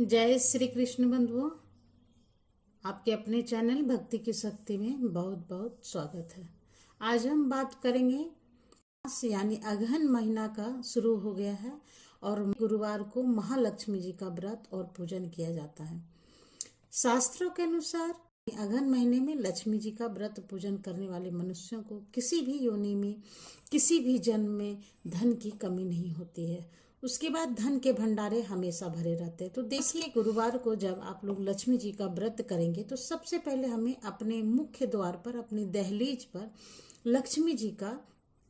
जय श्री कृष्ण बंधुओं, आपके अपने चैनल भक्ति की शक्ति में बहुत बहुत स्वागत है। आज हम बात करेंगे मास यानी अगहन महीना का शुरू हो गया है और गुरुवार को महालक्ष्मी जी का व्रत और पूजन किया जाता है। शास्त्रों के अनुसार अगहन महीने में लक्ष्मी जी का व्रत पूजन करने वाले मनुष्यों को किसी भी योनि में किसी भी जन्म में धन की कमी नहीं होती है। उसके बाद धन के भंडारे हमेशा भरे रहते हैं। तो देखिए, गुरुवार को जब आप लोग लक्ष्मी जी का व्रत करेंगे तो सबसे पहले हमें अपने मुख्य द्वार पर, अपनी दहलीज पर लक्ष्मी जी का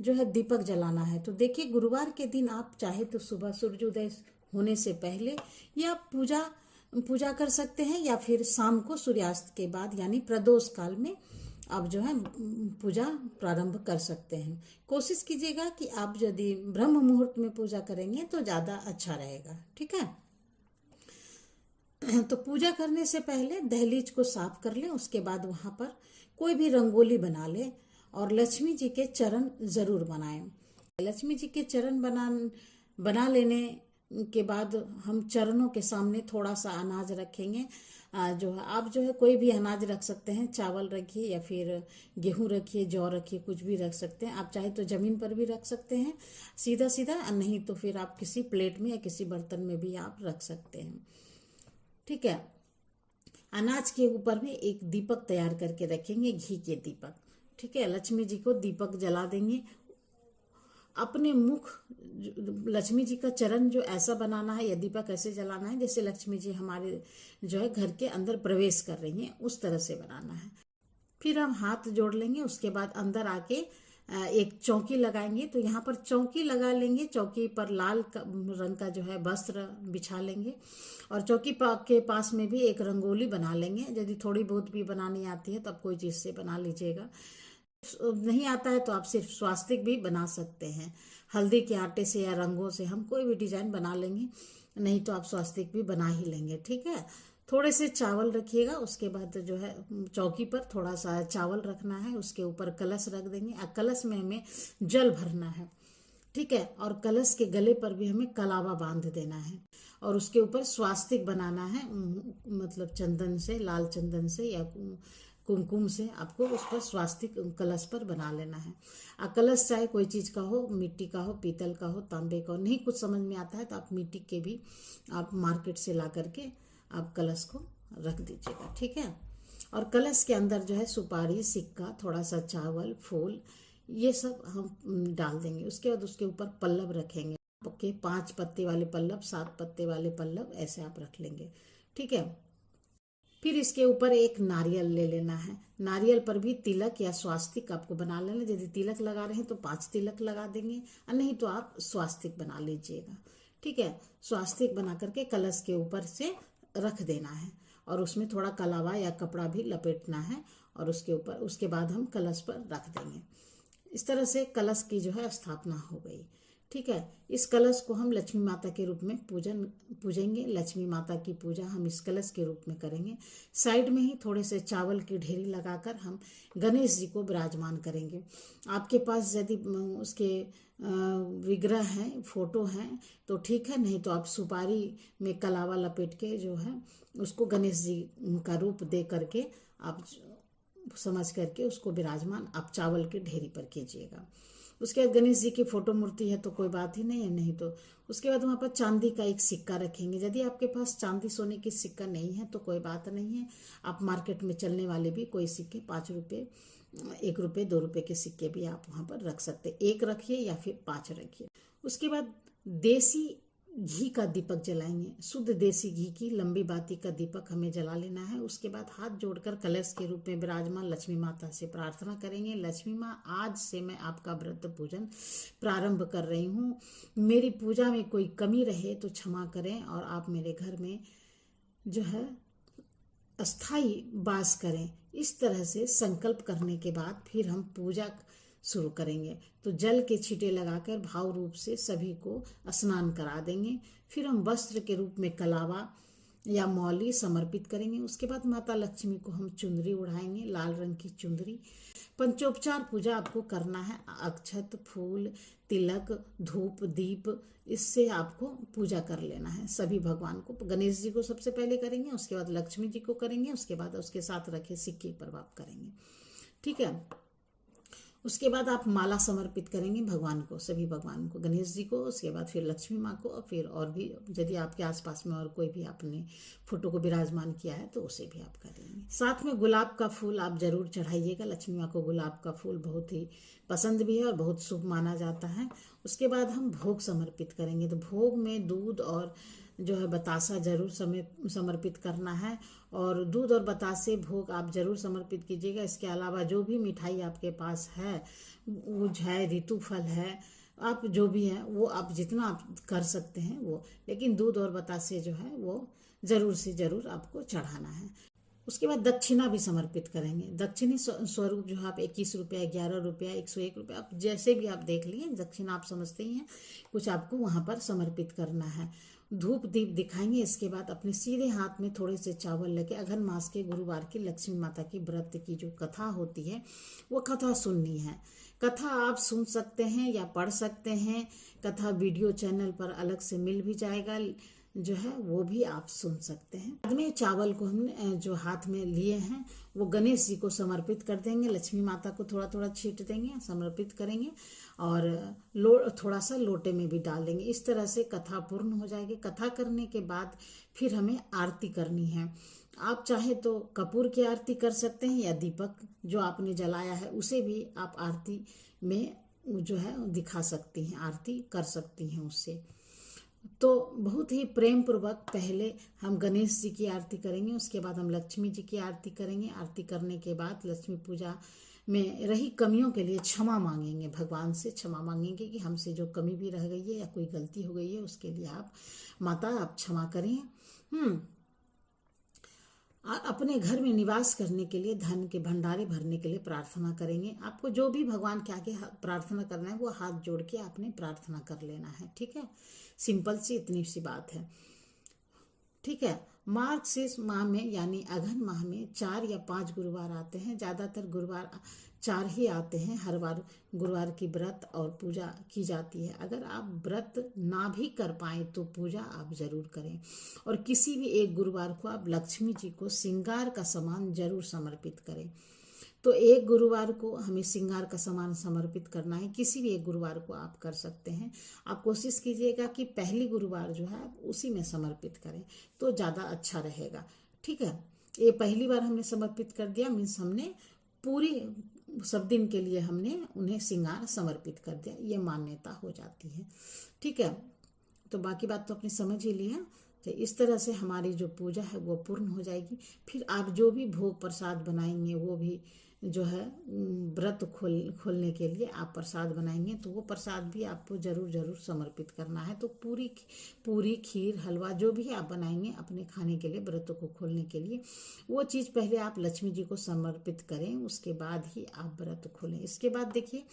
जो है दीपक जलाना है। तो देखिए, गुरुवार के दिन आप चाहे तो सुबह सूर्योदय होने से पहले या पूजा कर सकते हैं, या फिर शाम को सूर्यास्त के बाद यानी प्रदोष काल में आप जो है पूजा प्रारंभ कर सकते हैं। कोशिश कीजिएगा कि आप यदि ब्रह्म मुहूर्त में पूजा करेंगे तो ज़्यादा अच्छा रहेगा। ठीक है, तो पूजा करने से पहले दहलीज को साफ कर लें। उसके बाद वहाँ पर कोई भी रंगोली बना लें और लक्ष्मी जी के चरण ज़रूर बनाएं। लक्ष्मी जी के चरण बना लेने के बाद हम चरणों के सामने थोड़ा सा अनाज रखेंगे। जो है आप जो है कोई भी अनाज रख सकते हैं, चावल रखिए या फिर गेहूं रखिए, जौ रखिए, कुछ भी रख सकते हैं। आप चाहे तो जमीन पर भी रख सकते हैं सीधा सीधा, नहीं तो फिर आप किसी प्लेट में या किसी बर्तन में भी आप रख सकते हैं। ठीक है, अनाज के ऊपर में एक दीपक तैयार करके रखेंगे, घी के दीपक। ठीक है, लक्ष्मी जी को दीपक जला देंगे। अपने मुख, लक्ष्मी जी का चरण जो ऐसा बनाना है या दीपक ऐसे जलाना है जैसे लक्ष्मी जी हमारे जो है घर के अंदर प्रवेश कर रही हैं, उस तरह से बनाना है। फिर हम हाथ जोड़ लेंगे। उसके बाद अंदर आके एक चौकी लगाएंगे। तो यहाँ पर चौकी लगा लेंगे। चौकी पर लाल रंग का जो है वस्त्र बिछा लेंगे और चौकी के पास में भी एक रंगोली बना लेंगे। यदि थोड़ी बहुत भी बनानी आती है तो आप कोई चीज़ से बना लीजिएगा। नहीं आता है तो आप सिर्फ स्वास्तिक भी बना सकते हैं। हल्दी के आटे से या रंगों से हम कोई भी डिजाइन बना लेंगे, नहीं तो आप स्वास्तिक भी बना ही लेंगे। ठीक है, थोड़े से चावल रखिएगा। उसके बाद जो है चौकी पर थोड़ा सा चावल रखना है, उसके ऊपर कलश रख देंगे और कलश में हमें जल भरना है। ठीक है, और कलश के गले पर भी हमें कलावा बांध देना है और उसके ऊपर स्वास्तिक बनाना है, मतलब चंदन से, लाल चंदन से या कुमकुम से आपको उस पर स्वास्तिक कलश पर बना लेना है। कलश चाहे कोई चीज़ का हो, मिट्टी का हो, पीतल का हो, तांबे का हो, नहीं कुछ समझ में आता है तो आप मिट्टी के भी आप मार्केट से ला करके आप कलश को रख दीजिएगा। ठीक है, और कलश के अंदर जो है सुपारी, सिक्का, थोड़ा सा चावल, फूल, ये सब हम डाल देंगे। उसके बाद उसके ऊपर पल्लव रखेंगे के 5 पत्ते वाले पल्लव, 7 पत्ते वाले पल्लव, ऐसे आप रख लेंगे। ठीक है, फिर इसके ऊपर एक नारियल ले लेना है। नारियल पर भी तिलक या स्वास्तिक आपको बना लेना। यदि तिलक लगा रहे हैं तो 5 तिलक लगा देंगे और नहीं तो आप स्वास्तिक बना लीजिएगा। ठीक है, स्वास्तिक बना करके कलश के ऊपर से रख देना है और उसमें थोड़ा कलावा या कपड़ा भी लपेटना है और उसके बाद हम कलश पर रख देंगे। इस तरह से कलश की जो है स्थापना हो गई। ठीक है, इस कलश को हम लक्ष्मी माता के रूप में पूजेंगे। लक्ष्मी माता की पूजा हम इस कलश के रूप में करेंगे। साइड में ही थोड़े से चावल की ढेरी लगाकर हम गणेश जी को विराजमान करेंगे। आपके पास यदि उसके विग्रह हैं, फोटो हैं तो ठीक है, नहीं तो आप सुपारी में कलावा लपेट के जो है उसको गणेश जी का रूप दे करके आप समझ करके उसको विराजमान आप चावल की ढेरी पर कीजिएगा। उसके बाद गणेश जी की फोटो मूर्ति है तो कोई बात ही नहीं है, नहीं तो उसके बाद वहाँ पर चांदी का एक सिक्का रखेंगे। यदि आपके पास चांदी सोने की सिक्का नहीं है तो कोई बात नहीं है, आप मार्केट में चलने वाले भी कोई सिक्के 5 रुपये, 1 रुपये, 2 रुपये के सिक्के भी आप वहाँ पर रख सकते। 1 रखिए या फिर 5 रखिए। उसके बाद देसी घी का दीपक जलाएंगे। शुद्ध देसी घी की लंबी बाती का दीपक हमें जला लेना है। उसके बाद हाथ जोड़कर कलश के रूप में विराजमान लक्ष्मी माता से प्रार्थना करेंगे, लक्ष्मी माँ, आज से मैं आपका व्रत पूजन प्रारंभ कर रही हूँ। मेरी पूजा में कोई कमी रहे तो क्षमा करें और आप मेरे घर में जो है अस्थाई वास करें। इस तरह से संकल्प करने के बाद फिर हम पूजा शुरू करेंगे। तो जल के छींटे लगाकर भाव रूप से सभी को स्नान करा देंगे। फिर हम वस्त्र के रूप में कलावा या मौली समर्पित करेंगे। उसके बाद माता लक्ष्मी को हम चुंदरी उड़ाएंगे, लाल रंग की चुंदरी। पंचोपचार पूजा आपको करना है। अक्षत, फूल, तिलक, धूप, दीप, इससे आपको पूजा कर लेना है सभी भगवान को। गणेश जी को सबसे पहले करेंगे, उसके बाद लक्ष्मी जी को करेंगे, उसके बाद उसके साथ रखे सिक्के पर आप करेंगे। ठीक है। उसके बाद आप माला समर्पित करेंगे भगवान को, सभी भगवान को, गणेश जी को, उसके बाद फिर लक्ष्मी माँ को, और फिर और भी यदि आपके आसपास में और कोई भी आपने फोटो को विराजमान किया है तो उसे भी आप करेंगे। साथ में गुलाब का फूल आप जरूर चढ़ाइएगा। लक्ष्मी माँ को गुलाब का फूल बहुत ही पसंद भी है और बहुत शुभ माना जाता है। उसके बाद हम भोग समर्पित करेंगे। तो भोग में दूध और जो है बतासा जरूर समर्पित करना है, और दूध और बतासे भोग आप जरूर समर्पित कीजिएगा। इसके अलावा जो भी मिठाई आपके पास है, ऊझ है, ऋतु फल है, आप जो भी है वो आप जितना आप कर सकते हैं वो, लेकिन दूध और बतासे जो है वो जरूर से जरूर आपको चढ़ाना है। उसके बाद दक्षिणा भी समर्पित करेंगे। दक्षिणी स्वरूप जो है आप 21 रुपया, 11 रुपया, 101 रुपया, आप जैसे भी आप देख लिए, दक्षिणा आप समझते ही हैं, कुछ आपको वहां पर समर्पित करना है। धूप दीप दिखाएंगे। इसके बाद अपने सीधे हाथ में थोड़े से चावल लेके अघन मास के गुरुवार की लक्ष्मी माता की व्रत की जो कथा होती है वो कथा सुननी है। कथा आप सुन सकते हैं या पढ़ सकते हैं। कथा वीडियो चैनल पर अलग से मिल भी जाएगा, जो है वो भी आप सुन सकते हैं। बाद में चावल को हमने जो हाथ में लिए हैं वो गणेश जी को समर्पित कर देंगे। लक्ष्मी माता को थोड़ा थोड़ा छींट देंगे, समर्पित करेंगे, और थोड़ा सा लोटे में भी डाल देंगे। इस तरह से कथा पूर्ण हो जाएगी। कथा करने के बाद फिर हमें आरती करनी है। आप चाहे तो कपूर की आरती कर सकते हैं, या दीपक जो आपने जलाया है उसे भी आप आरती में जो है दिखा सकती हैं, आरती कर सकती हैं उससे। तो बहुत ही प्रेम पूर्वक पहले हम गणेश जी की आरती करेंगे, उसके बाद हम लक्ष्मी जी की आरती करेंगे। आरती करने के बाद लक्ष्मी पूजा में रही कमियों के लिए क्षमा मांगेंगे, भगवान से क्षमा मांगेंगे कि हमसे जो कमी भी रह गई है या कोई गलती हो गई है उसके लिए आप माता आप क्षमा करें। अपने घर में निवास करने के लिए धन के भंडारे भरने के लिए प्रार्थना करेंगे। आपको जो भी भगवान के आगे प्रार्थना करना है वो हाथ जोड़ के आपने प्रार्थना कर लेना है। ठीक है, सिंपल सी इतनी सी बात है। ठीक है। मार्गशीर्ष माह में यानी अघन माह में 4 या 5 गुरुवार आते हैं। ज्यादातर गुरुवार 4 ही आते हैं। हर बार गुरुवार की व्रत और पूजा की जाती है। अगर आप व्रत ना भी कर पाए तो पूजा आप जरूर करें, और किसी भी एक गुरुवार को आप लक्ष्मी जी को श्रृंगार का सामान जरूर समर्पित करें। तो एक गुरुवार को हमें श्रृंगार का सामान समर्पित करना है। किसी भी एक गुरुवार को आप कर सकते हैं। आप कोशिश कीजिएगा कि पहली गुरुवार जो है उसी में समर्पित करें तो ज़्यादा अच्छा रहेगा। ठीक है। ये पहली बार हमने समर्पित कर दिया, मीन्स हमने पूरी सब दिन के लिए हमने उन्हें श्रृंगार समर्पित कर दिया, ये मान्यता हो जाती है। ठीक है। तो बाकी बात तो आपने समझ ही लिया। तो इस तरह से हमारी जो पूजा है वो पूर्ण हो जाएगी। फिर आप जो भी भोग प्रसाद बनाएंगे वो भी जो है व्रत खोलने के लिए आप प्रसाद बनाएंगे तो वो प्रसाद भी आपको जरूर समर्पित करना है। तो पूरी खीर हलवा जो भी आप बनाएंगे अपने खाने के लिए, व्रत को खोलने के लिए, वो चीज़ पहले आप लक्ष्मी जी को समर्पित करें, उसके बाद ही आप व्रत खोलें। इसके बाद देखिए,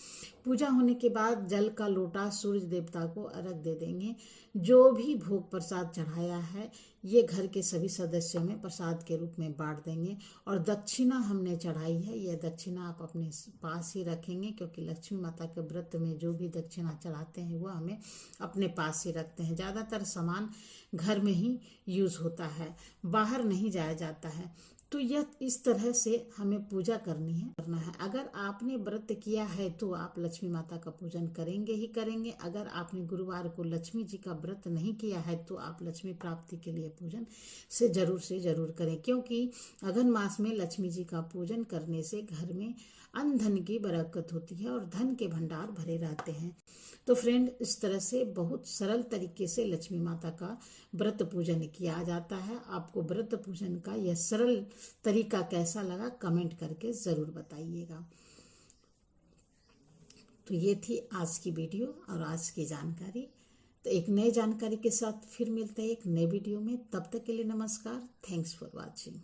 पूजा होने के बाद जल का लोटा सूर्य देवता को अर्घ दे देंगे। जो भी भोग प्रसाद चढ़ाया है ये घर के सभी सदस्यों में प्रसाद के रूप में बांट देंगे। और दक्षिणा हमने चढ़ाई है, यह दक्षिणा आप अपने पास ही रखेंगे, क्योंकि लक्ष्मी माता के व्रत में जो भी दक्षिणा चढ़ाते हैं वो हमें अपने पास ही रखते हैं। ज़्यादातर सामान घर में ही यूज होता है, बाहर नहीं जाया जाता है। तो यह इस तरह से हमें पूजा करना है। अगर आपने व्रत किया है तो आप लक्ष्मी माता का पूजन करेंगे ही करेंगे। अगर आपने गुरुवार को लक्ष्मी जी का व्रत नहीं किया है तो आप लक्ष्मी प्राप्ति के लिए पूजन से जरूर करें, क्योंकि अघन मास में लक्ष्मी जी का पूजन करने से घर में अन्न धन की बरकत होती है और धन के भंडार भरे रहते हैं। तो फ्रेंड, इस तरह से बहुत सरल तरीके से लक्ष्मी माता का व्रत पूजन किया जाता है। आपको व्रत पूजन का यह सरल तरीका कैसा लगा कमेंट करके जरूर बताइएगा। तो ये थी आज की वीडियो और आज की जानकारी। तो एक नई जानकारी के साथ फिर मिलते हैं एक नए वीडियो में। तब तक के लिए नमस्कार। Thanks for watching.